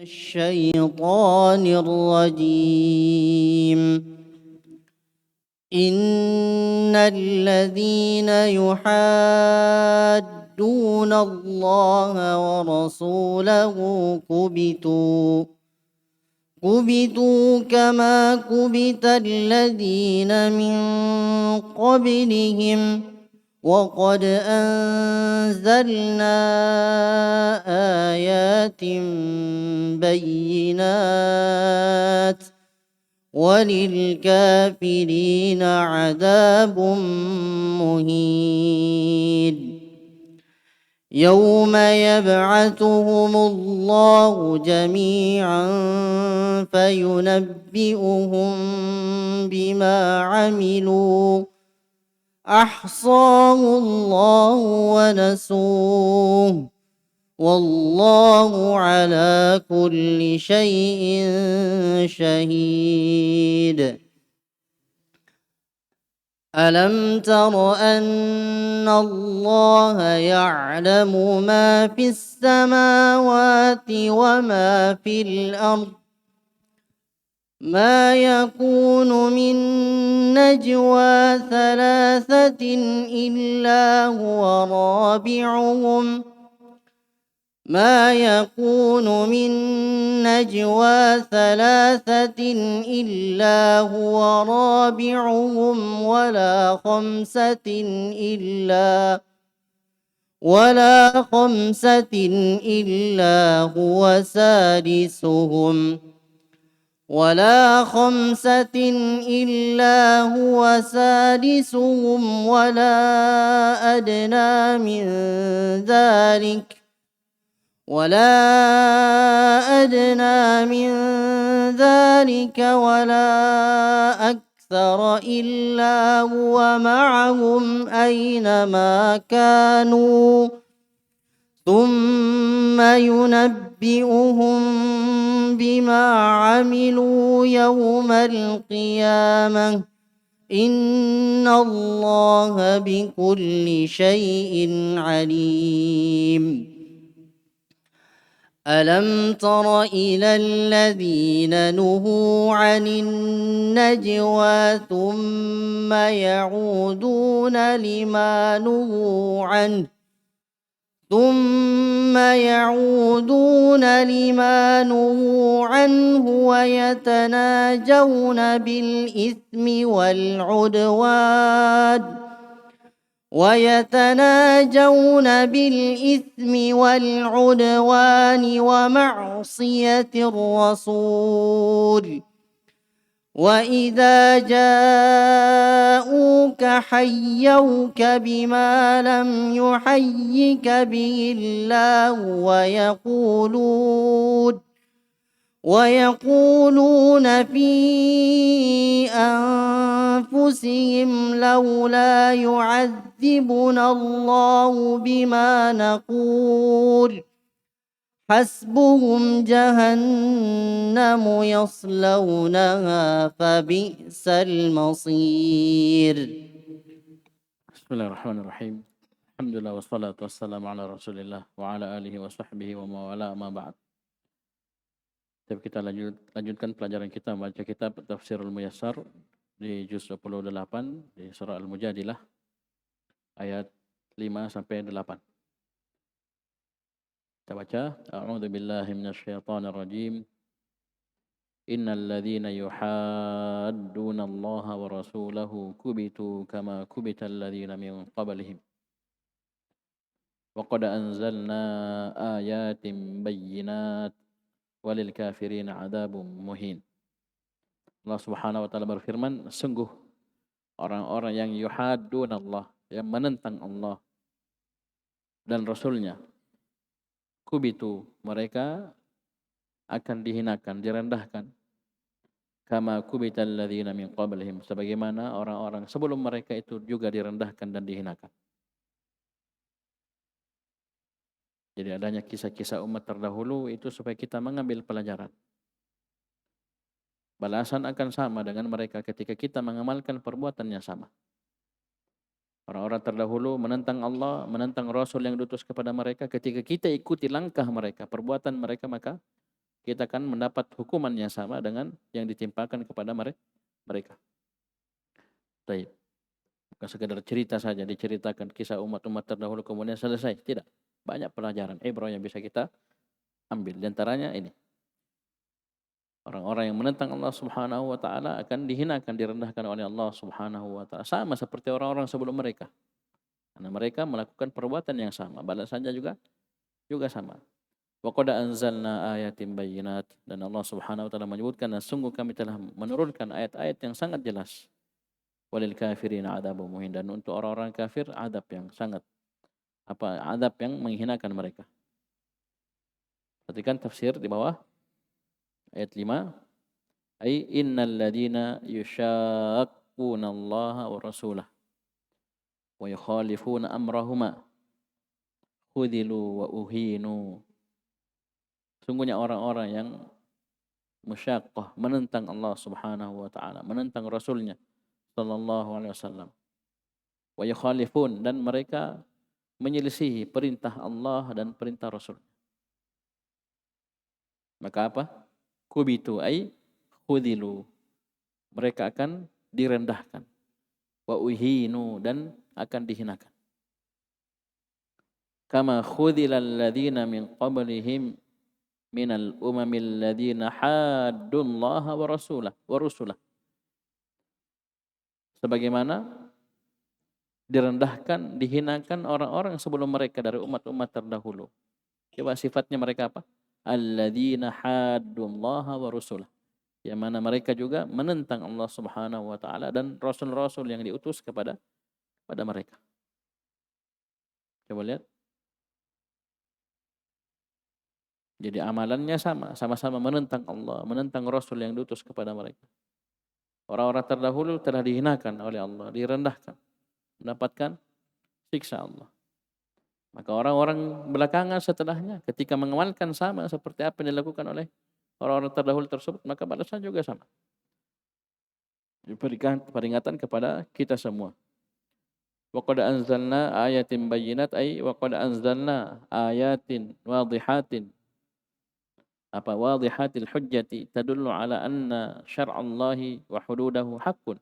الشيطان الرجيم. إن الذين يحادون الله ورسوله كبتوا كما كبت الذين من قبلهم وقد أنزلنا آيات بينات وللكافرين عذاب مهين. يوم يبعثهم الله جميعا فينبئهم بما عملوا أحصاه الله ونسوه والله على كل شيء شهيد. ألم تر أن الله يعلم ما في السماوات وما في الأرض ما يكون من نجوى ثلاثة إلا هو رابعهم ما يكون من نجوى ثلاثة إلا هو رابعهم ولا خمسة إلا هو سادسهم ولا أدنى من ذلك ولا أكثر إلا هو معهم أينما كانوا ثم ينبئهم بما عملوا يوم القيامة إن الله بكل شيء عليم. ألم تر إلى الذين نهوا عن النجوى ثم يعودون لما نهوا عنه ويتناجون بالإثم والعدوان ومعصية الرسول وإذا جاءوك حيوك بما لم يحيك به الله ويقولون في أنفسهم لولا يعذبنا الله بما نقول حسبهم جهنم يصلونها فبئس المصير. بسم الله الرحمن الرحيم. الحمد لله والصلاة والسلام على رسول الله وعلى آله وصحbihi wa mawala ma ba'd. Kita lanjutkan pelajaran kita membaca kitab Tafsirul Muyassar di juz 28 di surah Al-Mujadilah ayat 5 sampai 8. Kita baca, A'udzu billahi minasyaitonir rajim. Innal ladzina yuhadduna Allah wa rasulahu kubitu kama kubital ladzina min qablihim. Wa qad anzalna ayatin bayyinat walil kafirin adzabun muhin. Allah Subhanahu wa taala berfirman, sungguh orang-orang yang yuhaddun Allah, yang menentang Allah dan Rasulnya, kubitu, mereka akan dihinakan, direndahkan, kama kubital ladzina min qablihim, sebagaimana orang-orang sebelum mereka itu juga direndahkan dan dihinakan. Jadi adanya kisah-kisah umat terdahulu itu supaya kita mengambil pelajaran. Balasan akan sama dengan mereka ketika kita mengamalkan perbuatannya sama. Orang-orang terdahulu menentang Allah, menentang Rasul yang diutus kepada mereka. Ketika kita ikuti langkah mereka, perbuatan mereka, maka kita akan mendapat hukuman yang sama dengan yang ditimpakan kepada mereka. Baik. Bukan sekedar cerita saja, diceritakan kisah umat-umat terdahulu kemudian selesai. Tidak. Banyak pelajaran, ibrah yang bisa kita ambil. Di antaranya ini. Orang-orang yang menentang Allah Subhanahu wa taala akan dihinakan, direndahkan oleh Allah Subhanahu wa taala. Sama seperti orang-orang sebelum mereka. Karena mereka melakukan perbuatan yang sama, balasannya juga sama. Wa qad anzalna ayatin bayyinat, dan Allah Subhanahu wa taala menyebutkan, dan sungguh kami telah menurunkan ayat-ayat yang sangat jelas. Walil kafirin adzabun muhin, dan untuk orang-orang kafir adab yang sangat adab yang menghinakan mereka. Perhatikan tafsir di bawah ayat 5. Ay innal ladina yushaqquna Allah wa rasulah wa yukhalifuna amrahuma khudilu wa uhinu. Sungguhnya orang-orang yang musyaqqah, menentang Allah Subhanahu wa taala, menentang Rasulnya sallallahu alaihi wasallam. Wa yukhalifun, dan mereka menyelisihi perintah Allah dan perintah Rasul. Maka apa? Kubitu ay khudilu. Mereka akan direndahkan. Wa uhinu, dan akan dihinakan. Kama khudilal ladzina min qablihim minal umamil ladzina haddullaha wa rusulah. Sebagaimana direndahkan, dihinakan orang-orang sebelum mereka dari umat-umat terdahulu. Coba sifatnya mereka apa? Alladzina haddullaha wa rusulah. Yang mana mereka juga menentang Allah Subhanahu wa taala dan rasul-rasul yang diutus kepada mereka. Coba lihat. Jadi amalannya sama-sama menentang Allah, menentang Rasul yang diutus kepada mereka. Orang-orang terdahulu telah dihinakan oleh Allah, direndahkan, mendapatkan siksa Allah. Maka orang-orang belakangan setelahnya ketika mengamalkan sama seperti apa yang dilakukan oleh orang-orang terdahulu tersebut, maka balasan juga sama. Diberikan peringatan kepada kita semua. Wa qad anzalna ayatin bayyinat, ay wa qad anzalna ayatin wadihatin. Wadihatil hujjati tadullu ala anna syar'allahi wa hududahu haqqun.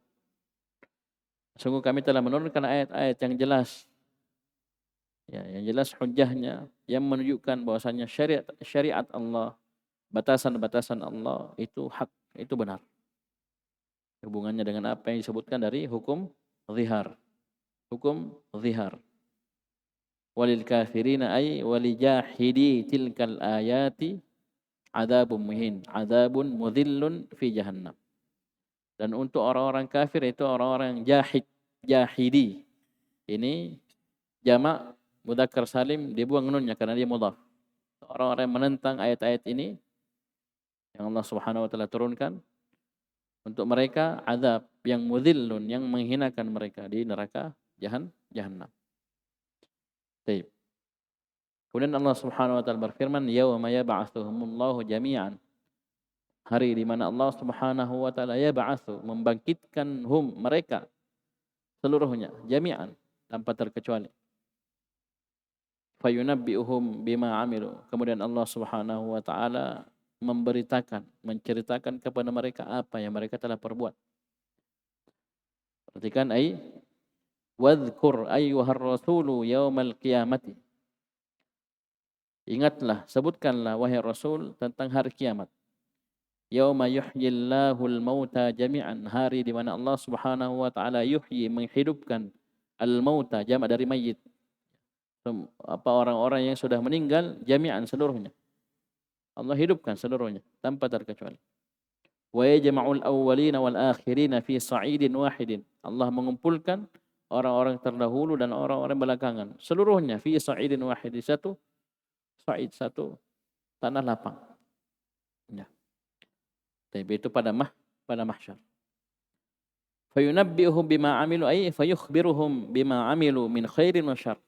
Sungguh kami telah menurunkan ayat-ayat yang jelas. Ya, yang jelas hujjahnya yang menunjukkan bahwasanya syariat Allah, batasan-batasan Allah itu hak, itu benar. Hubungannya dengan apa yang disebutkan dari hukum zihar. Hukum zihar. Walil kafirina ay walijahidi tilkal ayati adzabun muhin, adzabun mudhillun fi jahannam. Dan untuk orang-orang kafir itu orang-orang yang jahidi. Ini jamak mudzakkar salim, dibuang nunnya karena dia mudhaf. Orang-orang yang menentang ayat-ayat ini yang Allah Subhanahu wa taala turunkan, untuk mereka azab yang mudhillun, yang menghinakan mereka di neraka jahannam. Baik. Kemudian Allah Subhanahu wa taala berfirman, yauma yab'atsuhumullahu jami'an. Hari di mana Allah Subhanahu wa taala yab'atsu, membangkitkan mereka seluruhnya, jami'an, tanpa terkecuali. Fayunabbi'uhum bima 'amilu. Kemudian Allah Subhanahu wa taala memberitakan, menceritakan kepada mereka apa yang mereka telah perbuat. Perhatikan wadhkur ayyuhar rasulu yaumal qiyamati. Ingatlah, sebutkanlah wahai Rasul tentang hari kiamat. Yauma yuhyillahul mauta jami'an, hari di mana Allah Subhanahu wa taala menghidupkan al-mauta, jamak dari mayit. Orang-orang yang sudah meninggal jami'an, seluruhnya. Allah hidupkan seluruhnya tanpa terkecuali. Wa yajma'ul awwalina wal akhirina fi sa'idin wahidin. Allah mengumpulkan orang-orang terdahulu dan orang-orang belakangan, seluruhnya fi sa'idin wahid, satu tanah lapang. Ya. Tapi itu pada mahsyar. Fayunabbi'uhum bima 'amilu, ay fayukhbiruhum bima 'amilu min khairin wa syarr.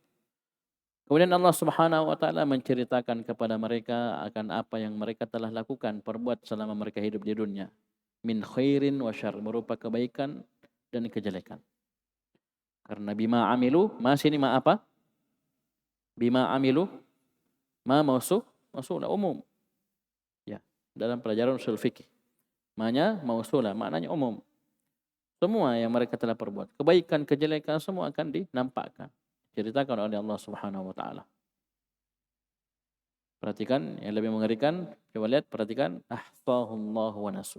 Kemudian Allah Subhanahu wa taala menceritakan kepada mereka akan apa yang mereka telah lakukan, perbuat selama mereka hidup di dunia. Min khairin wa syarr, berupa kebaikan dan kejelekan. Karena bima 'amilu, masih ini apa? Bima 'amilu ma mausulah umum. Ya. dalam pelajaran usul fikih. Maknanya mausulah, maknanya umum. Semua yang mereka telah perbuat, kebaikan, kejelekan semua akan dinampakkan, ceritakan oleh Allah Subhanahu wa taala. Perhatikan yang lebih mengerikan, coba lihat, perhatikan, ahsahullahu wa nasu.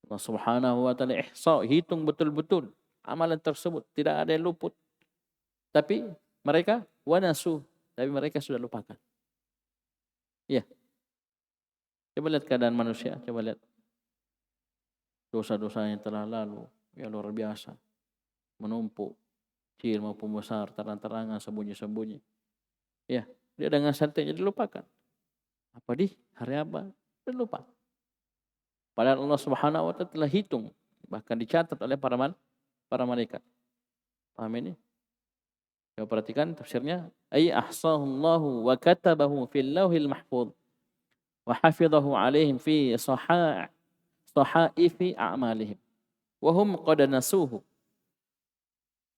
Allah Subhanahu wa taala ihsa, hitung betul-betul amalan tersebut, tidak ada yang luput. Tapi mereka wa nasu, tapi mereka sudah lupakan. Iya. Coba lihat keadaan manusia, coba lihat dosa-dosa yang telah lalu, ya luar biasa, menumpuk, kecil maupun besar, terang-terangan, sembunyi-sembunyi. Ya, dia dengan santainya dilupakan. Apa di hari apa? Dan lupa. Padahal Allah Subhanahu wa taala telah hitung, bahkan dicatat oleh para malaikat. Paham ini? Coba perhatikan tafsirnya, ay ahsahullahu wa katabahu fil lauhil mahfuz wa hafizahu alaihim fi sahaifi a'malihim wa hum qad nasuhu.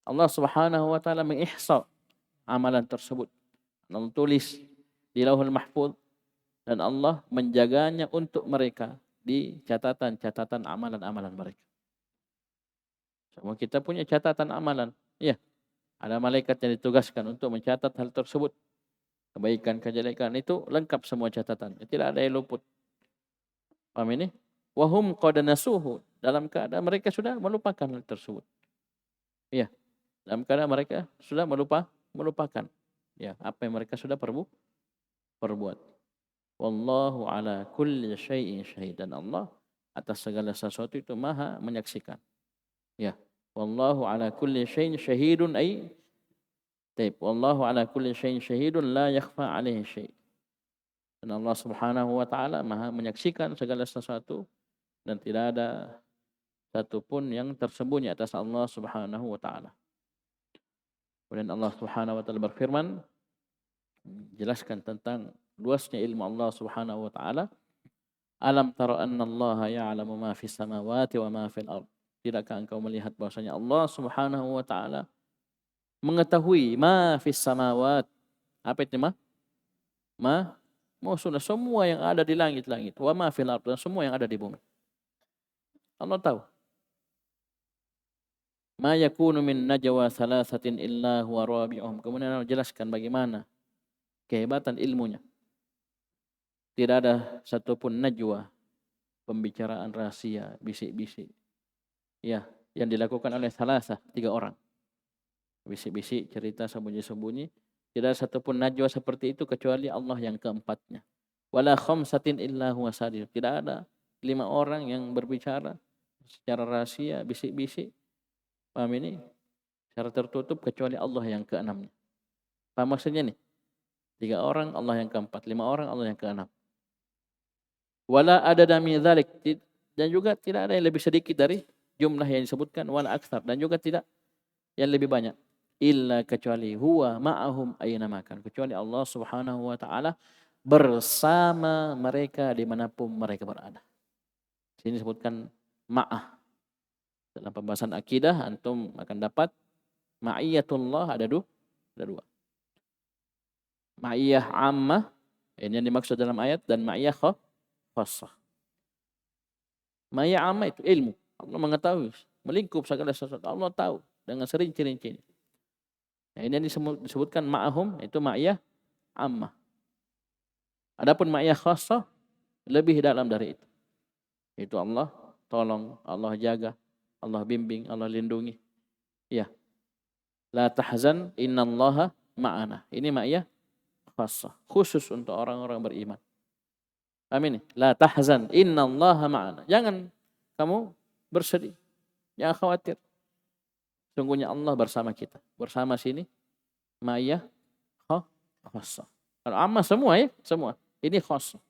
Allah Subhanahu wa taala mengihsa amalan tersebut. Allah tulis di Lauhul Mahfuz dan Allah menjaganya untuk mereka di catatan-catatan amalan-amalan mereka. Semua kita punya catatan amalan. Ya, ada malaikat yang ditugaskan untuk mencatat hal tersebut. Kebaikan, kejelekan itu lengkap semua catatan. Tidak ada yang luput. Paham ini? Wahum qad nasuhu, dalam keadaan mereka sudah melupakan hal tersebut. Ya, dalam keadaan mereka sudah melupakan. Ya, apa yang mereka sudah perbuat. Wallahu ala kulli syai'in syahid, dan Allah atas segala sesuatu itu maha menyaksikan. Ya, wallahu ala kulli syai'in syahidun ay taib. Wallahu ala kulli syai'in syahidun la yakhfa alaihi syai'. Dan Allah Subhanahu wa taala maha menyaksikan segala sesuatu dan tidak ada satu pun yang tersembunyi atas Allah Subhanahu wa taala. Kemudian Allah Subhanahu wa taala berfirman, jelaskan tentang luasnya ilmu Allah Subhanahu wa taala. Alam tara anna Allah ya'lamu ma fis samawati wa ma fil ard. Tidakkah engkau melihat bahwasanya Allah Subhanahu wa taala mengetahui ma fis samawat. Apa itu ma? Maksudnya semua yang ada di langit-langit, wa ma fil ard, dan semua yang ada di bumi. Allah tahu. Ma yakunu min najwa thalathatin illa huwa rabi'uhum. Kemudian Allah jelaskan bagaimana kehebatan ilmunya. Tidak ada satupun najwa, pembicaraan rahasia, bisik-bisik, ya, yang dilakukan oleh salasah, 3 orang. Bisik-bisik, cerita sembunyi-sembunyi. Tidak ada satupun najwa seperti itu kecuali Allah yang keempatnya. Wala khamsatin illa huwa sadis. Tidak ada 5 orang yang berbicara secara rahasia, bisik-bisik. Paham ini? Secara tertutup kecuali Allah yang keenamnya. Paham maksudnya nih? 3 orang Allah yang keempat, 5 orang Allah yang keenam. Wala adada min dzalik, dan juga tidak ada yang lebih sedikit dari jumlah yang disebutkan, wala aktsar, dan juga tidak yang lebih banyak. Illa kecuali huwa ma'ahum aina makan, kecuali Allah Subhanahu wa taala bersama mereka dimanapun mereka berada. Sini disebutkan ma'ah. Dalam pembahasan akidah antum akan dapat ma'iyatullah ada dua. Ma'iyah ammah, ini yang dimaksud dalam ayat, dan ma'iyah khassah. Ma'iyah ammah itu ilmu. Allah mengetahui, melingkup segala sesuatu. Allah tahu dengan serinci-rinci. Nah, ini yang disebutkan ma'ahum, itu ma'iyah ammah. Adapun ma'iyah khassah lebih dalam dari itu. Itu Allah tolong, Allah jaga, Allah bimbing, Allah lindungi. Ya. La tahzan innallaha ma'ana. Ini ma'iyah khassah, khusus untuk orang-orang beriman. Amin. La tahzan innallaha ma'ana. Jangan kamu bersedih, jangan khawatir. Sungguhnya Allah bersama kita. Bersama sini ma'iyah khassah. Kalau amma semua ya, semua. Ini khassah.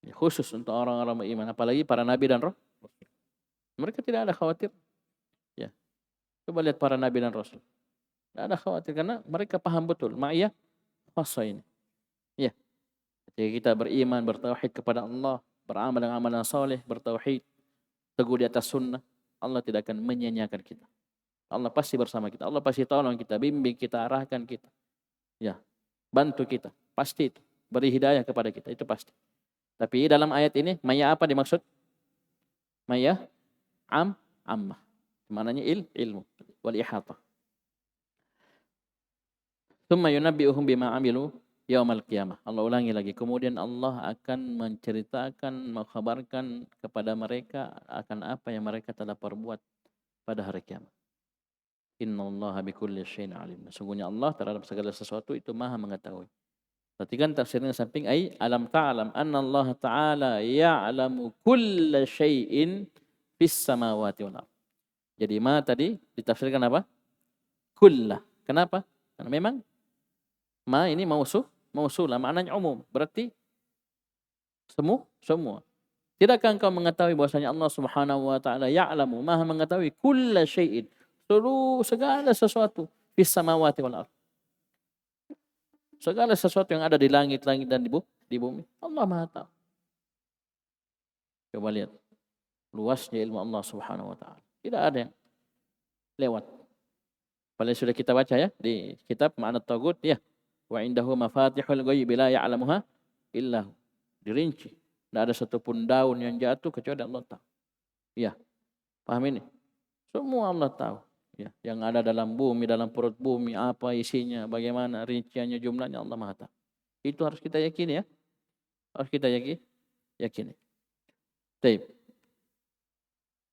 Ini khusus untuk orang-orang beriman, apalagi para nabi dan rasul. Mereka tidak ada khawatir. Ya. Coba lihat para nabi dan rasul. Tidak ada khawatir karena mereka paham betul ma'iyah khassah ini. Ya. Jika kita beriman, bertauhid kepada Allah, beramal dengan amalan saleh, bertauhid, teguh di atas sunnah, Allah tidak akan menyia-nyiakan kita. Allah pasti bersama kita. Allah pasti tolong kita, bimbing kita, arahkan kita. Ya. Bantu kita. Pasti itu. Beri hidayah kepada kita. Itu pasti. Tapi dalam ayat ini maya apa dimaksud? Maya ammah. Maknanya ilmu wal ihatah. Tsumma yunabbi'uhum bima 'amilu yaumal qiyamah. Allah ulangi lagi. Kemudian Allah akan menceritakan, mengkhabarkan kepada mereka akan apa yang mereka telah perbuat pada hari kiamat. Innallaha bikulli syai'in alim. Sungguhnya Allah terhadap segala sesuatu itu Maha mengetahui. Perhatikan tafsirnya samping alam ta'lam anna Allah Ta'ala ya'lamu kulla syai'in fis samawati wal ardh. Jadi ma tadi ditafsirkan apa? Kulla. Kenapa? Karena memang ma ini mausulah, maknanya umum. Berarti semua. Tidakkah engkau mengetahui bahwasanya Allah Subhanahu wa taala ya'lamu, Maha mengetahui kulla syai'in, seluruh segala sesuatu fis samawati wal ardh. Segala sesuatu yang ada di langit-langit dan di bumi, Allah Maha tahu. Coba lihat luasnya ilmu Allah Subhanahu wa taala. Tidak ada yang lewat. Paling sudah kita baca ya di kitab Ma'na Tagut ya. Wa indahu mafatihul ghaib la ya'lamuha illa hu. Dirinci. Tidak ada satupun daun yang jatuh kecuali Allah tahu. Ya. Paham ini? Semua Allah tahu. Ya, yang ada dalam bumi, dalam perut bumi, apa isinya, bagaimana rinciannya, jumlahnya, Allah Maha tahu. Itu harus kita yakini ya. Harus kita yakini. Baik.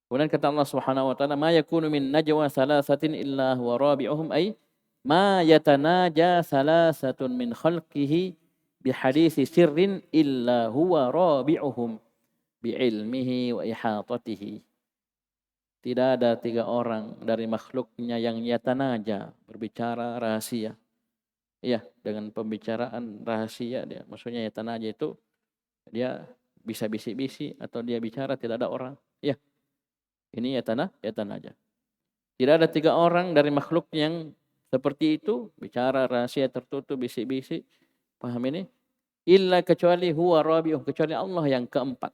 Kemudian kata Allah Subhanahu wa taala, "Ma yakunu min najwa thalathatin illa huwa rabi'uhum ay ma yatanaja thalathatun min khalqihi bihaditsi sirrin illa huwa rabi'uhum bi'ilmihi wa ihatatihi." Tidak ada 3 orang dari makhluknya yang yatanaja, berbicara rahasia. Iya, dengan pembicaraan rahasia dia. Maksudnya yatanaja itu dia bisa bisik-bisik atau dia bicara tidak ada orang. Ya, ini yatanaja. Tidak ada 3 orang dari makhluk yang seperti itu, bicara rahasia tertutup, bisik-bisik. Paham ini? Illa kecuali huwa rabi'uh, kecuali Allah yang keempat.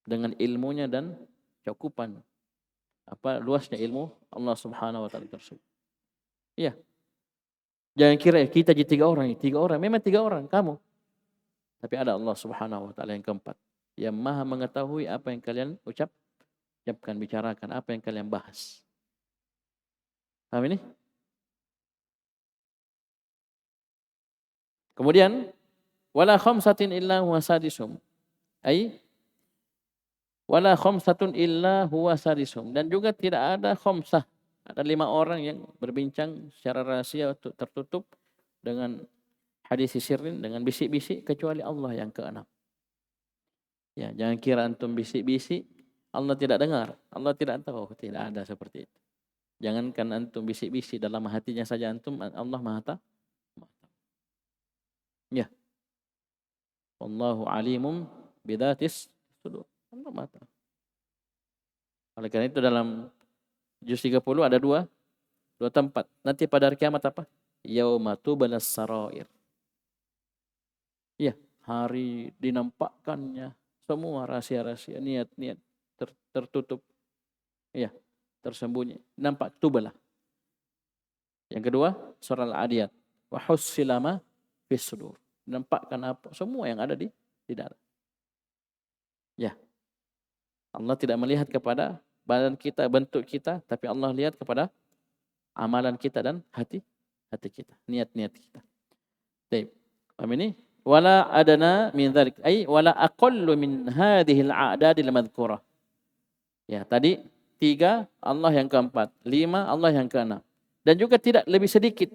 Dengan ilmunya dan cakupan luasnya ilmu Allah Subhanahu wa taala tersebut. Iya. Jangan kira kita jadi 3 orang, 3 orang. Memang 3 orang kamu. Tapi ada Allah Subhanahu wa taala yang keempat, yang Maha mengetahui apa yang kalian ucapkan, bicarakan, apa yang kalian bahas. Paham ini? Kemudian wala khamsatin illa huwa sadisum. Wala khamsatun illa huwa sadisum. Dan juga tidak ada khamsah. Ada 5 orang yang berbincang secara rahasia tertutup dengan hadis sirrin, dengan bisik-bisik, kecuali Allah yang keenam. Ya, jangan kira antum bisik-bisik Allah tidak dengar, Allah tidak tahu. Tidak ada seperti itu. Jangankan antum bisik-bisik, dalam hatinya saja antum, Allah Maha tahu. Ya. Wallahu alimum bidzatis sudur. Allah Maha tahu. Oleh karena itu dalam juz 30 ada dua tempat. Nanti pada hari kiamat apa? Yauma tubalas sarair. Ya, hari dinampakkannya semua rahasia-rahasia, niat-niat tertutup. Ya, tersembunyi. Nampak tubalah. Yang kedua, surah Al-Adiyat. Wa hussilama fis sudur. Nampakkan apa? Semua yang ada di dalam. Ya. Allah tidak melihat kepada badan kita, bentuk kita, tapi Allah lihat kepada amalan kita dan hati kita, niat-niat kita. Baik. Paham ini? Wala adana min dzalik, ay wala aqallu min hadhihi al-a'dad al-madhkurah. Ya, tadi 3 Allah yang keempat, 5 Allah yang keenam. Dan juga tidak lebih sedikit,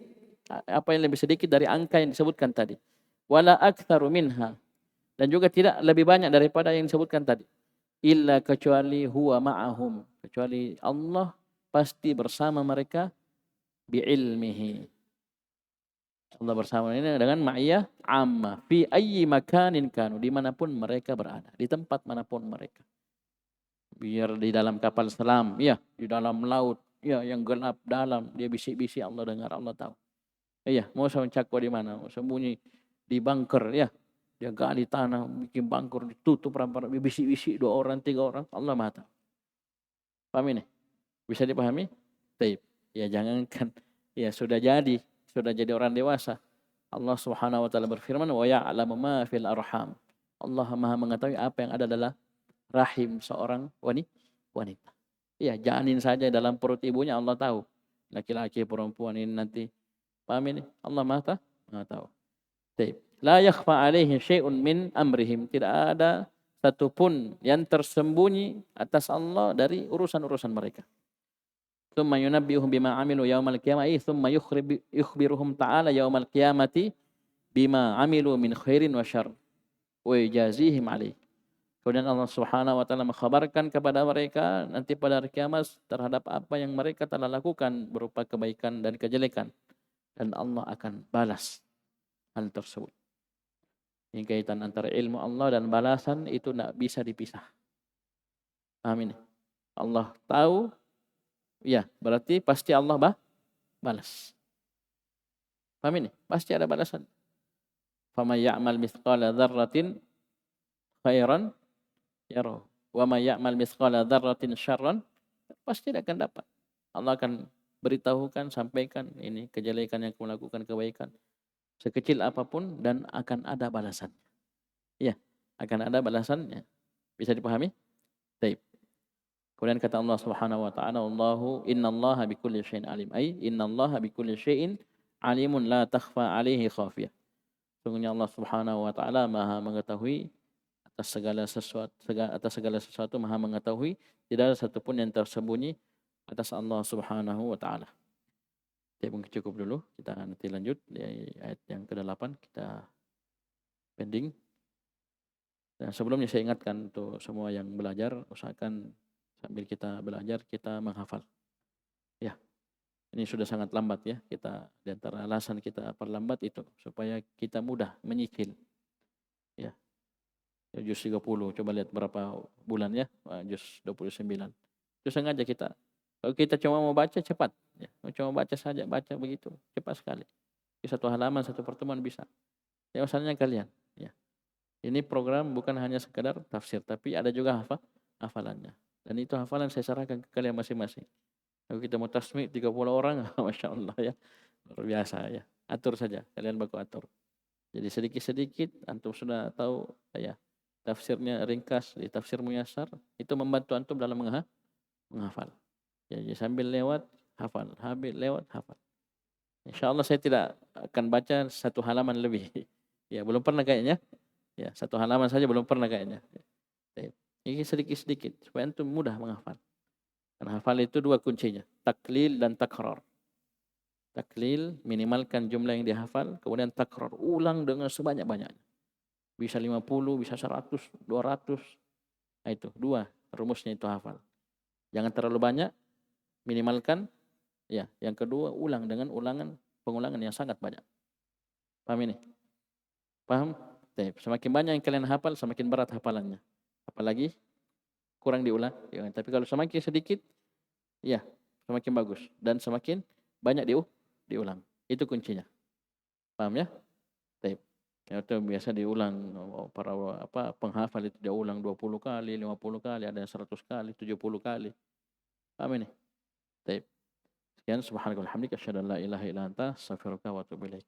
apa yang lebih sedikit dari angka yang disebutkan tadi. Wala aktsaru minha. Dan juga tidak lebih banyak daripada yang disebutkan tadi. Illa kecuali huwa ma'ahum, kecuali Allah pasti bersama mereka bi'ilmihi. Allah bersama ini dengan ma'iyah amma fi ayyi makanin kanu, dimanapun mereka berada, di tempat manapun mereka. Biar di dalam kapal selam, ya, di dalam laut, ya, yang gelap dalam, dia bisik-bisik Allah dengar, Allah tahu. Iya, mau mencakwa di mana, mau sembunyi di bunker, ya. Dia gali tanah, bikin bangkur, ditutup rapat, bisik-bisik 2 orang, 3 orang, Allah Maha tahu. Paham ini? Bisa dipahami? Baik. Ya jangankan, ya sudah jadi orang dewasa. Allah Subhanahu wa taala berfirman, "Wa ya'lamu ma fil arham." Allah Maha mengetahui apa yang ada dalam rahim seorang wanita. Iya, janin saja dalam perut ibunya Allah tahu. Laki-laki, perempuan ini nanti. Paham ini? Allah Maha tahu. Baik. La yakhfa 'alaihi syai'un min amrihim. Tidak ada satupun yang tersembunyi atas Allah dari urusan-urusan mereka. Tsumma yunabbi'uhum bima 'amilu yaumal qiyamah, tsumma yukhbiruhum ta'ala yaumal qiyamati bima 'amilu min khairin wa syarr wa yujazihim 'alaihi. Kemudian Allah Subhanahu wa taala mengkhabarkan kepada mereka nanti pada hari kiamat terhadap apa yang mereka telah lakukan berupa kebaikan dan kejelekan, dan Allah akan balas hal tersebut. Ini kaitan antara ilmu Allah dan balasan itu tidak bisa dipisah. Amin. Allah tahu, ya berarti pasti Allah balas. Paham ini? Pasti ada balasan. Faman ya'mal mithqala dzarratin khairan yarah, wa may ya'mal mithqala dzarratin syarran, pasti akan dapat. Allah akan beritahukan, sampaikan ini kejelekan yang kamu lakukan, kebaikan sekecil apapun, dan akan ada balasannya. Ya, akan ada balasannya. Bisa dipahami? Baik. Kemudian kata Allah Subhanahu wa taala, "Allahu innallaha bikulli syai'in alim." Ai innallaha bikulli syai'in alimun la takhfa 'alaihi khafiyah. Sungguhnya Allah Subhanahu wa taala Maha mengetahui atas segala sesuatu, Maha mengetahui, tidak ada satupun yang tersembunyi atas Allah Subhanahu wa taala. Mungkin cukup dulu, kita nanti lanjut di ayat yang ke-8, kita pending. Dan sebelumnya saya ingatkan untuk semua yang belajar, usahakan sambil kita belajar kita menghafal. Ya, ini sudah sangat lambat ya, kita di antara alasan kita perlambat itu supaya kita mudah menyicil. Ya. Juz 30, coba lihat berapa bulan ya, juz 29. Itu sengaja kita. Kalau kita cuma mau baca cepat, ya. Cuma baca saja, baca begitu, cepat sekali. Di satu halaman, satu pertemuan bisa. Ya usahanya kalian. Ya. Ini program bukan hanya sekedar tafsir, tapi ada juga hafalannya. Dan itu hafalan saya sarankan ke kalian masing-masing. Kalau kita mau tasmi 30 orang, Masya Allah ya. Luar biasa ya. Atur saja, kalian baku atur. Jadi sedikit-sedikit, antum sudah tahu ya. Tafsirnya ringkas, di tafsir Muyassar, itu membantu antum dalam menghafal. Jadi sambil lewat, hafal. Habis lewat, hafal. Insya Allah saya tidak akan baca satu halaman lebih. Ya, belum pernah kayaknya. Ya, satu halaman saja belum pernah kayaknya. Ini sedikit-sedikit, supaya antum mudah menghafal. Karena hafal itu dua kuncinya, taklil dan takrar. Taklil, minimalkan jumlah yang dihafal, kemudian takrar, ulang dengan sebanyak-banyaknya. Bisa 50, bisa 100, 200. Nah itu, dua rumusnya itu hafal. Jangan terlalu banyak, minimalkan. Ya, yang kedua, ulang dengan pengulangan yang sangat banyak. Paham ini? Paham? Semakin banyak yang kalian hafal, semakin berat hafalannya. Apalagi kurang diulang. Ya, tapi kalau semakin sedikit, ya semakin bagus. Dan semakin banyak diulang. Itu kuncinya. Paham ya? Itu biasa diulang, para penghafal itu dia ulang 20 kali, 50 kali, ada yang 100 kali, 70 kali. Paham ini? Baik. Sekian, subhanakallahumma wa bihamdika asyhadu an la ilaha illa anta astaghfiruka wa atubu ilaik.